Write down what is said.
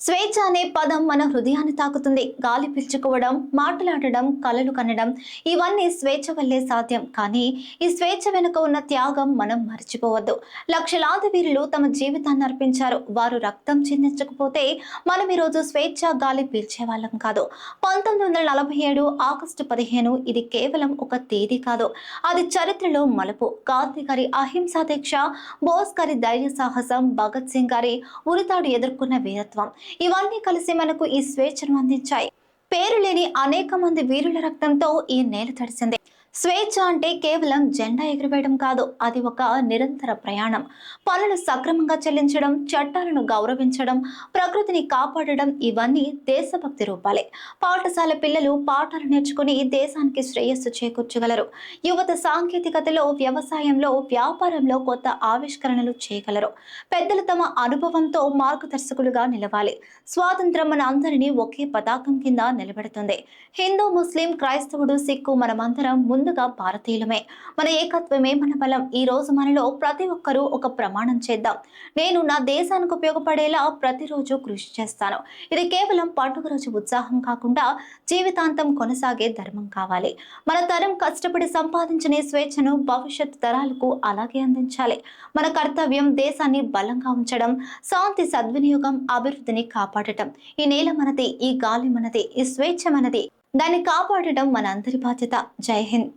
స్వేచ్ఛ అనే పదం మన హృదయాన్ని తాకుతుంది. గాలి పీల్చుకోవడం, మాట్లాడడం, కలలు కనడం ఇవన్నీ స్వేచ్ఛ వల్లే సాధ్యం. కానీ ఈ స్వేచ్ఛ వెనుక ఉన్న త్యాగం మనం మర్చిపోవద్దు. లక్షలాది వీరులు తమ జీవితాన్ని అర్పించారు. వారు రక్తం చిందించకపోతే మనం ఈరోజు స్వేచ్ఛ గాలి పీల్చేవాళ్ళం కాదు. 1947 ఆగస్టు 15 ఇది కేవలం ఒక తేదీ కాదు, అది చరిత్రలో మలుపు. గాంధీ గారి అహింసా దీక్ష, బోస్ గారి ధైర్య సాహసం, భగత్ సింగ్ గారి ఉరితాడు ఎదుర్కొన్న వీరత్వం ఇవన్నీ కలిసి మనకు ఈ స్వేచ్ఛను అందించాయి. పేరు లేని అనేక మంది వీరుల రక్తంతో ఈ నేల తడిసింది. స్వేచ్ఛ అంటే కేవలం జెండా ఎగురవేయడం కాదు, అది ఒక నిరంతర ప్రయాణం. పనులు సక్రమంగా చెల్లించడం, చట్టాలను గౌరవించడం, ప్రకృతిని కాపాడడం ఇవన్నీ దేశభక్తి రూపాలే. పాఠశాల పిల్లలు పాఠాలు నేర్చుకుని దేశానికి శ్రేయస్సు చేకూర్చగలరు. యువత సాంకేతికతలో, వ్యవసాయంలో, వ్యాపారంలో కొత్త ఆవిష్కరణలు చేయగలరు. పెద్దలు తమ అనుభవంతో మార్గదర్శకులుగా నిలవాలి. స్వాతంత్రం మన అందరినీ ఒకే పతాకం కింద నిలబెడుతుంది. హిందూ, ముస్లిం, క్రైస్తవుడు, సిక్కు మనమందరం ముందుగా భారతీయులమే. మన ఏకత్వమే మన బలం. ఈ రోజు మనలో ప్రతి ఒక్కరూ ఒక ప్రమాణం చేద్దాం. నేను నా దేశానికి ఉపయోగపడేలా ప్రతిరోజు కృషి చేస్తాను. ఇది కేవలం పండుగ రోజు ఉత్సాహం కాకుండా జీవితాంతం కొనసాగే ధర్మం కావాలి. మన తరం కష్టపడి సంపాదించిన స్వేచ్ఛను భవిష్యత్ తరాలకు అలాగే అందించాలి. మన కర్తవ్యం దేశాన్ని బలంగా ఉంచడం, శాంతి, సద్వినియోగం, అభివృద్ధిని కాపాడటం. ఈ నేల మనది, ఈ గాలి మనది, ఈ స్వేచ్ఛ మనది. దాన్ని కాపాడటం మన అందరి బాధ్యత. జై హింద్.